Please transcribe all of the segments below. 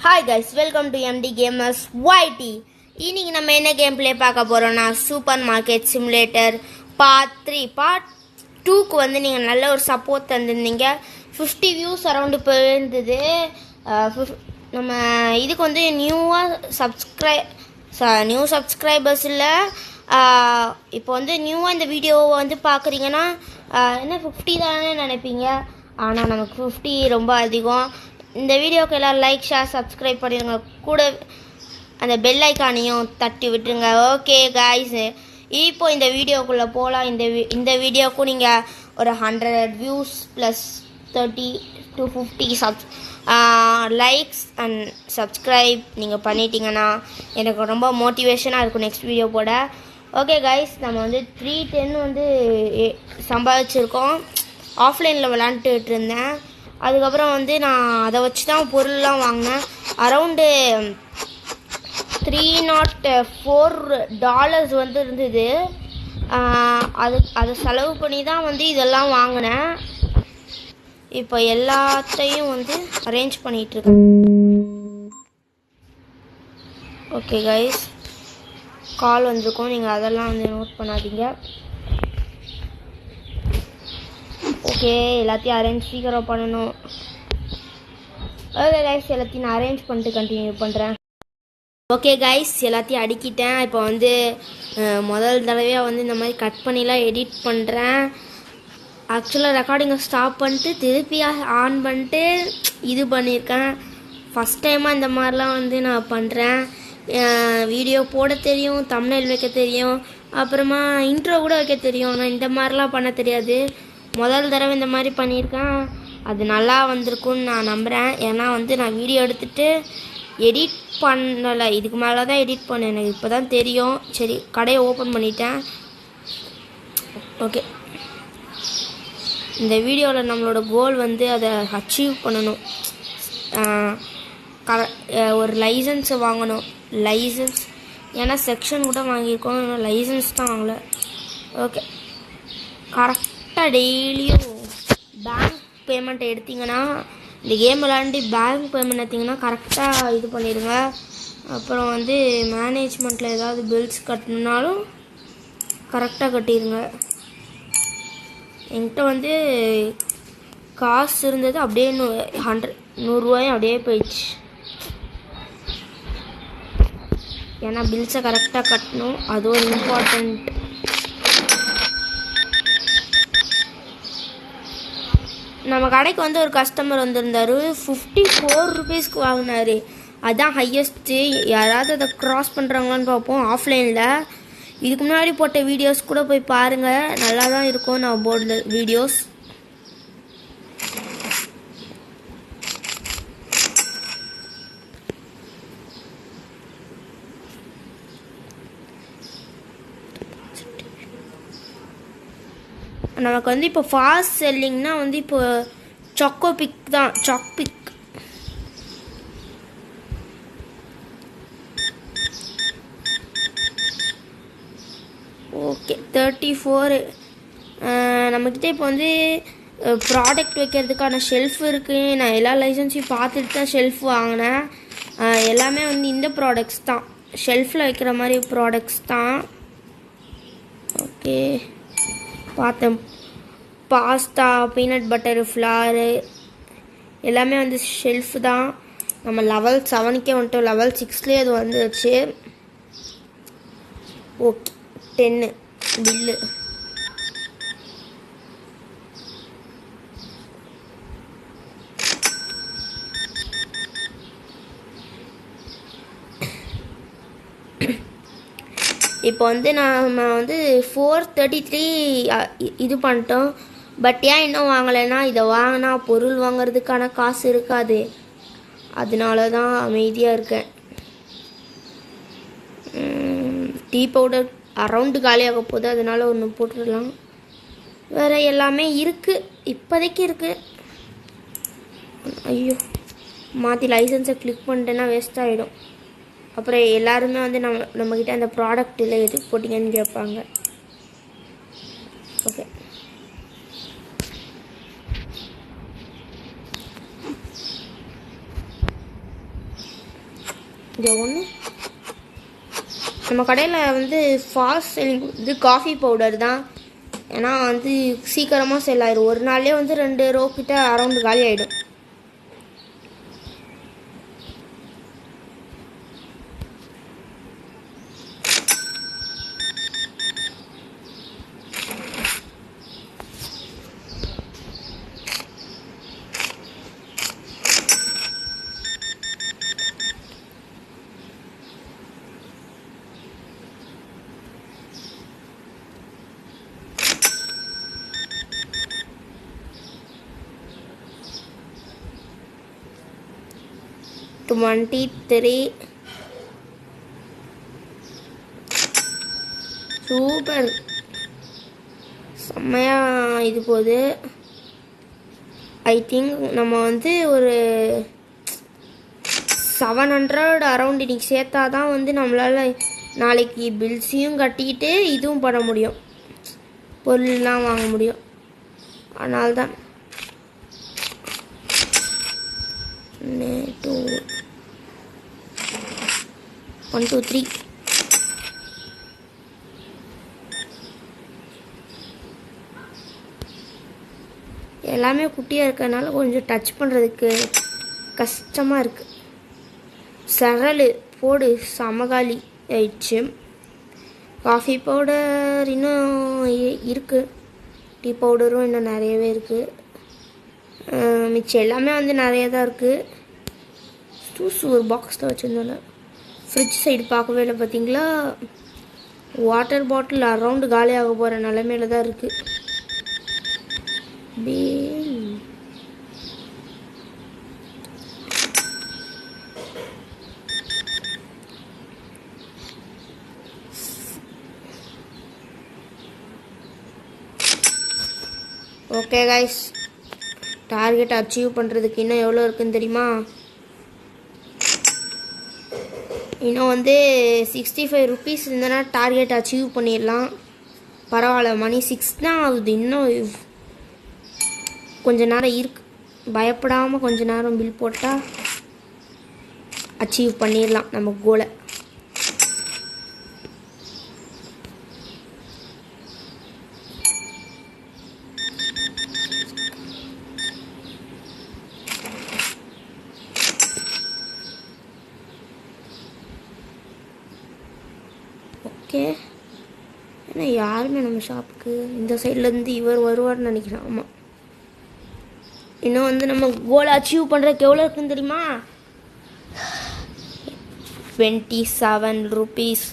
Hi guys, welcome to MD Gamers YT. இன்னைக்கு நம்ம என்ன கேம் ப்ளே பார்க்க போறோம்னா super market simulator part 3 part 2க்கு வந்து நீங்கள் நல்ல ஒரு சப்போர்ட் தந்திருந்தீங்க. 50 வியூஸ் அரௌண்டு போயிருந்தது. நம்ம இதுக்கு வந்து நியூ சப்ஸ்கிரைபர்ஸ் இல்லை. இப்போ வந்து நியூவாக இந்த வீடியோவை வந்து பார்க்குறீங்கன்னா என்ன 50 தானே நினைப்பீங்க. ஆனால் நமக்கு 50 ரொம்ப அதிகம். இந்த வீடியோக்கு எல்லாம் லைக் ஷேர் சப்ஸ்கிரைப் பண்ணிடுங்க, கூட அந்த பெல் ஐக்கானையும் தட்டி விட்டுருங்க. ஓகே காய்ஸ், இப்போ இந்த வீடியோக்குள்ளே போகலாம். இந்த வீடியோக்கும் நீங்கள் ஒரு 100 views plus 30 to 50 likes and subscribe நீங்கள் பண்ணிட்டீங்கன்னா எனக்கு ரொம்ப மோட்டிவேஷனாக இருக்கும் நெக்ஸ்ட் வீடியோ போட. ஓகே காய்ஸ், நம்ம வந்து 310 வந்து சம்பாதிச்சிருக்கோம். ஆஃப்லைனில் விளாண்டுட்டு இருந்தேன். அதுக்கப்புறம் வந்து நான் அதை வச்சு தான் பொருள்லாம் வாங்கினேன். அரவுண்டு $304 வந்து இருந்தது. அதை செலவு பண்ணி தான் வந்து இதெல்லாம் வாங்கினேன். இப்போ எல்லாத்தையும் வந்து அரேஞ்ச் பண்ணிகிட்ருக்கேன். ஓகே கைஸ், கால் வந்திருக்கோம், நீங்கள் அதெல்லாம் வந்து நோட் பண்ணாதீங்க. ஓகே, எல்லாத்தையும் அரேஞ்ச் சீக்கிரம் பண்ணணும். ஓகே கைஸ், எல்லாத்தையும் நான் அரேஞ்ச் பண்ணிட்டு கண்டினியூ பண்ணுறேன். ஓகே கைஸ், எல்லாத்தையும் அடுக்கிட்டேன். இப்போ வந்து முதல் தடவையாக வந்து இந்த மாதிரி கட் பண்ணிலாம் எடிட் பண்ணுறேன். ஆக்சுவலாக ரெக்கார்டிங்கை ஸ்டாப் பண்ணிட்டு திருப்பி ஆன் பண்ணிட்டு இது பண்ணியிருக்கேன். ஃபஸ்ட் டைமாக இந்த மாதிரிலாம் வந்து நான் பண்ணுறேன். வீடியோ போட தெரியும், தம்ப்நெயில் வைக்க தெரியும், அப்புறமா இன்ட்ரோ கூட வைக்க தெரியும். ஆனால் இந்த மாதிரிலாம் பண்ண தெரியாது. முதல் தடவை இந்த மாதிரி பண்ணியிருக்கேன். அது நல்லா வந்திருக்குன்னு நான் நம்புகிறேன். ஏன்னா வந்து நான் வீடியோ எடுத்துகிட்டு எடிட் பண்ணலை, இதுக்கு மேலே தான் எடிட் பண்ணேன். எனக்கு இப்போ தான் தெரியும். சரி, கடையை ஓப்பன் பண்ணிட்டேன். ஓகே, இந்த வீடியோவில் நம்மளோட கோல் வந்து அதை அச்சீவ் பண்ணணும். ஒரு லைசன்ஸை வாங்கணும். லைசன்ஸ், ஏன்னா செக்ஷன் கூட வாங்கியிருக்கோம், லைசன்ஸ் தான் வாங்கலை. ஓகே, கரெக்டாக டெய்லியும் பேங்க் பேமெண்ட் எடுத்திங்கன்னா, இந்த கேம் விளாண்டு பேங்க் பேமெண்ட் எடுத்திங்கன்னா கரெக்டாக இது பண்ணிடுங்க. அப்புறம் வந்து மேனேஜ்மெண்ட்டில் ஏதாவது பில்ஸ் கட்டணுன்னாலும் கரெக்டாக கட்டிடுங்க. என்கிட்ட வந்து காசு இருந்தது, அப்படியே 100 அப்படியே போயிடுச்சு. ஏன்னா பில்ஸை கரெக்டாக கட்டணும், அது ஒரு இம்பார்ட்டண்ட். நம்ம கடைக்கு வந்து ஒரு கஸ்டமர் வந்திருந்தார். 54 rupeesக்கு வாங்கினார். அதுதான் ஹையஸ்ட்டு. யாராவது அதை க்ராஸ் பண்ணுறாங்களான்னு பார்ப்போம் ஆஃப்லைனில். இதுக்கு முன்னாடி போட்ட வீடியோஸ் கூட போய் பாருங்கள், நல்லா தான் இருக்கும் நான் போர்டில் வீடியோஸ். நமக்கு வந்து இப்போ ஃபாஸ்ட் செல்லிங்னா வந்து இப்போ சாக்கோ பிக் தான், சாக் பிக். ஓகே, 34. நம்மக்கிட்ட இப்போ வந்து ப்ராடக்ட் வைக்கிறதுக்கான ஷெல்ஃப் இருக்குது. நான் எல்லா லைசன்ஸையும் பார்த்துட்டு தான் ஷெல்ஃப் வாங்கினேன். எல்லாமே வந்து இந்த ப்ராடக்ட்ஸ் தான், ஷெல்ஃபில் வைக்கிற மாதிரி ப்ராடக்ட்ஸ் தான். ஓகே, பார்த்தேன். பாஸ்தா, பீனட் பட்டர், ஃப்ளாரு எல்லாமே வந்து ஷெல்ஃப் தான். நம்ம லெவல் 7க்கே வந்துட்டோம். லெவல் 6லேயே அது வந்துடுச்சு. Okay, 10 bill. இப்போ வந்து நம்ம வந்து 433 இது பண்ணிட்டோம். பட் ஏன் இன்னும் வாங்கலைன்னா, இதை வாங்கினா பொருள் வாங்கிறதுக்கான காசு இருக்காது. அதனால தான் அமைதியாக இருக்கேன். டீ பவுடர் அரவுண்டு காலியாக போகுது, அதனால ஒன்று போட்டுடலாம். வேறு எல்லாமே இருக்குது, இப்போதைக்கு இருக்குது. ஐயோ, மாற்றி லைசன்ஸை கிளிக் பண்ணிட்டேன்னா வேஸ்ட் ஆகிடும். அப்புறம் எல்லாருமே வந்து நம்மக்கிட்ட அந்த ப்ராடக்ட் இல்லை எதுக்கு போட்டிங்கன்னு கேட்பாங்க. ஓகே, இங்கே ஒன்று நம்ம கடையில் வந்து ஃபாஸ்ட் செல்லிங் வந்து காஃபி பவுடர் தான். ஏன்னா வந்து சீக்கிரமாக செல் ஆயிடும். ஒரு நாள்லேயே வந்து 2 ரோ கிட்ட அரௌண்டு காலி ஆகிடும். சூப்பர், செம்மையாக இது போகுது. ஐ திங்க் நம்ம வந்து ஒரு 700 அரௌண்ட் இன்னைக்கு சேர்த்தா தான் வந்து நம்மளால் நாளைக்கு பில்ஸையும் கட்டிக்கிட்டு இதுவும் பண்ண முடியும், பொருள்லாம் வாங்க முடியும். அதனால்தான் 1 2 3 எல்லாமே குட்டியாக இருக்கிறதுனால கொஞ்சம் டச் பண்ணுறதுக்கு கஷ்டமாக இருக்குது. சரல் போடு சமகாலி ஆயிடுச்சு. காஃபி பவுடர் இன்னும் இருக்குது, டீ பவுடரும் இன்னும் நிறையவே இருக்குது. மிச்சம் எல்லாமே வந்து நிறைய தான் இருக்குது. ஜூஸ் ஒரு பாக்ஸில் வச்சுருந்தோம்ல, ஃப்ரிட்ஜ் சைடு பார்க்கவே இல்லை பார்த்தீங்களா. வாட்டர் பாட்டில் அரௌண்டு காலியாக போகிற நிலமையில தான் இருக்குது. ஓகே கைஸ், டார்கெட் அச்சீவ் பண்ணுறதுக்கு இன்னும் எவ்வளோ இருக்குன்னு தெரியுமா? இன்னும் வந்து 65 ருபீஸ் இருந்தனா டார்கெட் அச்சீவ் பண்ணிடலாம். பரவாயில்ல, மணி 6 தான் ஆகுது. இன்னும் கொஞ்ச நேரம் இருக்கு. பயப்படாமல் கொஞ்ச நேரம் பில் போட்டால் அச்சீவ் பண்ணிடலாம் நம்ம கோலை. ஓகே, ஏன்னா யாருமே நம்ம ஷாப்புக்கு இந்த சைட்லேருந்து இவர் வருவார்னு நினைக்கிறேன். ஆமாம், இன்னும் வந்து நம்ம கோலை அச்சீவ் பண்ணுறதுக்கு எவ்வளோ இருக்குன்னு தெரியுமா? 27 ருபீஸ்.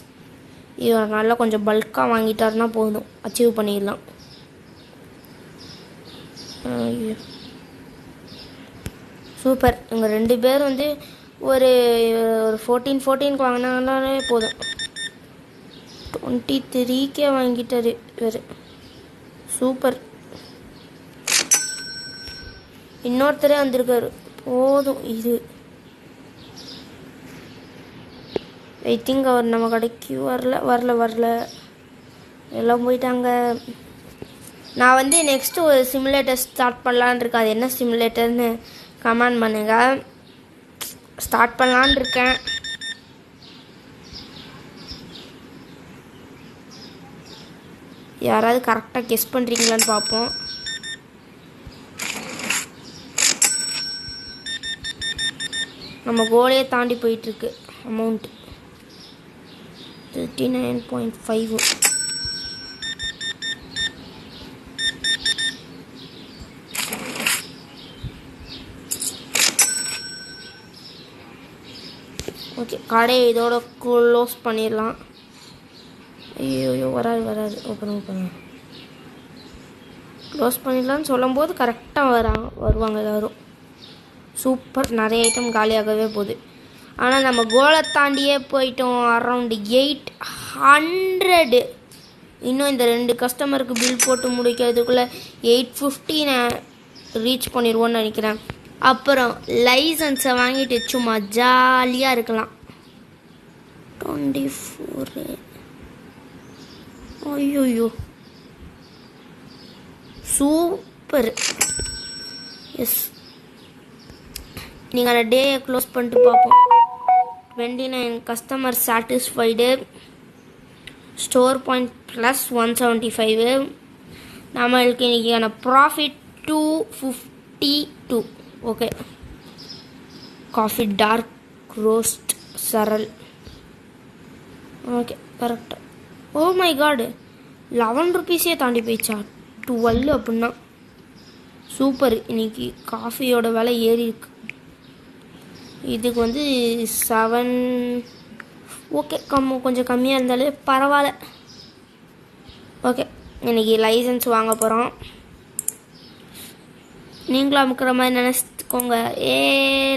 இவர் நல்லா கொஞ்சம் பல்காக வாங்கிட்டாருன்னா போதும், அச்சீவ் பண்ணிடலாம். சூப்பர். இவங்க 2 பேர் வந்து ஒரு 14 வாங்கினாலே போதும். 23 வாங்கிட்டாரு இவர். சூப்பர். இன்னொருத்தரே வந்திருக்காரு, போதும். இது ஐ திங்க் அவர் நம்ம கடைக்கு வரல எல்லாம் போயிட்டாங்க. நான் வந்து நெக்ஸ்ட்டு ஒரு சிமுலேட்டர் ஸ்டார்ட் பண்ணலான் இருக்கேன். அது என்ன சிமுலேட்டர்னு கமெண்ட் பண்ணுங்க. ஸ்டார்ட் பண்ணலான் இருக்கேன். யாராவது கரெக்டாக கெஸ் பண்ணுறீங்களான்னு பார்ப்போம். நம்ம கோலையே தாண்டி போயிட்டுருக்கு. அமௌண்ட் 39.5. ஓகே, கடையை இதோட க்ளோஸ் பண்ணிடலாம். ஐயோ வராது. ஓப்பன் க்ளோஸ் பண்ணிடலான்னு சொல்லும்போது கரெக்டாக வருவாங்க எல்லோரும். சூப்பர், நிறைய ஐட்டம் காலியாகவே போகுது. ஆனால் நம்ம கோலை தாண்டியே போயிட்டோம். அரௌண்டு 800. இன்னும் இந்த 2 கஸ்டமருக்கு பில் போட்டு முடிக்கிறதுக்குள்ளே 850 நான் ரீச் பண்ணிடுவோன்னு நினைக்கிறேன். அப்புறம் லைசன்ஸை வாங்கிட்டு சும்மா ஜாலியாக இருக்கலாம். 24. ஐயோ சூப்பர். எஸ், நீங்கள் அந்த டேயை க்ளோஸ் பண்ணிட்டு பார்ப்போம். 29 customer satisfied, store point plus 175. நம்மளுக்கு இன்றைக்கான profit 252. Okay, coffee dark roast சரல். ஓகே, கரெக்டாக. ஓ மை காடு, 11 ருபீஸே தாண்டி போயிடுச்சா? 12 அப்படின்னா சூப்பர். இன்னைக்கு காஃபியோட விலை ஏறி இருக்கு. இதுக்கு வந்து 7. ஓகே, கொஞ்சம் கம்மியாக இருந்தாலே பரவாயில்ல. ஓகே, இன்னைக்கு லைசன்ஸ் வாங்க போகிறோம். நீங்களும் அமுக்கிற மாதிரி நினச்சிக்கோங்க.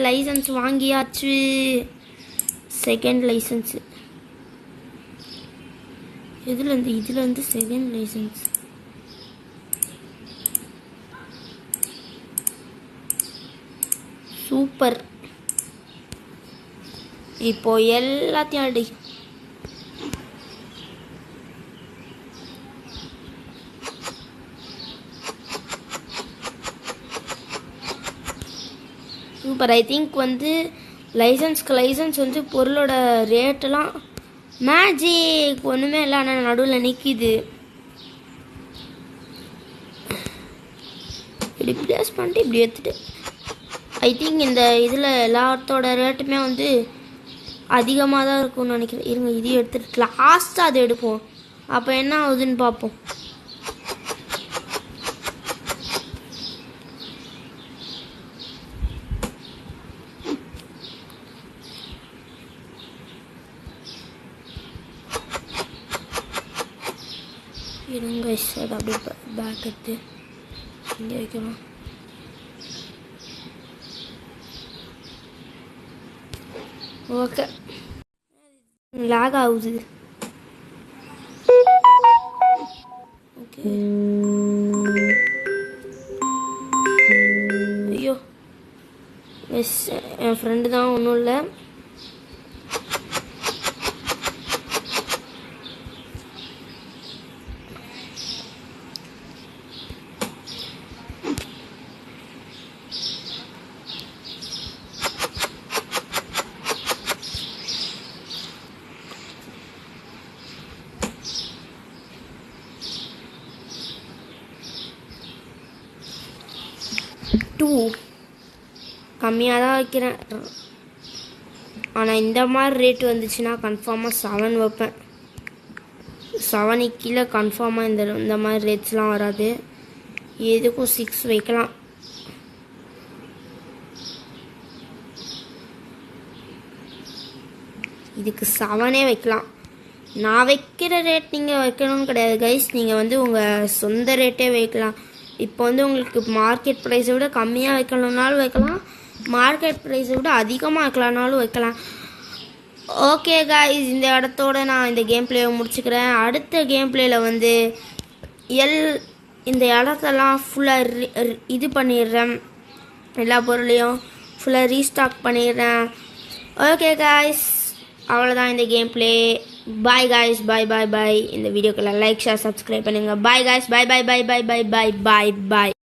லைசன்ஸ் வாங்கியாச்சு. செகண்ட் லைசன்ஸு இதுலேருந்து செகண்ட் லைசன்ஸ். சூப்பர். இப்போ எல்லாத்தையும் அடி. சூப்பர். ஐ திங்க் வந்து லைசன்ஸ் வந்து பொருளோட ரேட்டெல்லாம் மேஜிக் ஒன்றுமே இல்லை, ஆனால் நடுவில் நிற்கிது. இப்படி ப்ளேஸ் பண்ணிட்டு இப்படி எடுத்துட்டு ஐ திங்க் இந்த இதில் எல்லாத்தோட ரேட்டுமே வந்து அதிகமாக தான் இருக்கும்னு நினைக்கிறேன். இருங்க, இதையும் எடுத்துட்டு லாஸ்ட்டாக அதை எடுப்போம். அப்போ என்ன ஆகுதுன்னு பார்ப்போம். இருங்க சார், அப்படியே பேக் எடுத்து இங்கே வைக்கலாம். ஓகே, லாக் ஆகுது. ஓகே, ஐயோ எஸ், என் ஃப்ரெண்டு தான், ஒன்றும் இல்லை. கம்மியாக தான் வைக்கிறேன். ஆனால் இந்த மாதிரி ரேட்டு வந்துச்சுன்னா கன்ஃபார்மாக 7 வைப்பேன். 7 கீழே கன்ஃபார்மாக இந்த மாதிரி ரேட்ஸ்லாம் வராது. எதுக்கும் 6 வைக்கலாம். இதுக்கு 7 வைக்கலாம். நான் வைக்கிற ரேட் நீங்கள் வைக்கணும்னு கிடையாது கைஸ். நீங்கள் வந்து உங்கள் சொந்த ரேட்டே வைக்கலாம். இப்போ வந்து உங்களுக்கு மார்க்கெட் ப்ரைஸை விட கம்மியாக வைக்கணுன்னாலும் வைக்கலாம், மார்க்கெட் ப்ரைஸை விட அதிகமாக வைக்கலான்னாலும் வைக்கலாம். ஓகே காய்ஸ், இந்த இடத்தோட நான் இந்த கேம் பிளேயை முடிச்சுக்கிறேன். அடுத்த கேம் பிளேயில் வந்து இந்த இடத்தெல்லாம் ஃபுல்லாக இது பண்ணிடுறேன். எல்லா பொருளையும் ஃபுல்லாக ரீஸ்டாக் பண்ணிடுறேன். ஓகே காய்ஸ், அவ்வளோதான் இந்த கேம் பிளே. பாய் காய்ஸ், பாய் பாய் பாய். இந்த வீடியோக்கெல்லாம் லைக் ஷேர் சப்ஸ்கிரைப் பண்ணுங்கள். பாய் காய்ஸ், பாய் பாய் பாய் பாய் பாய் பாய் பாய் பாய்.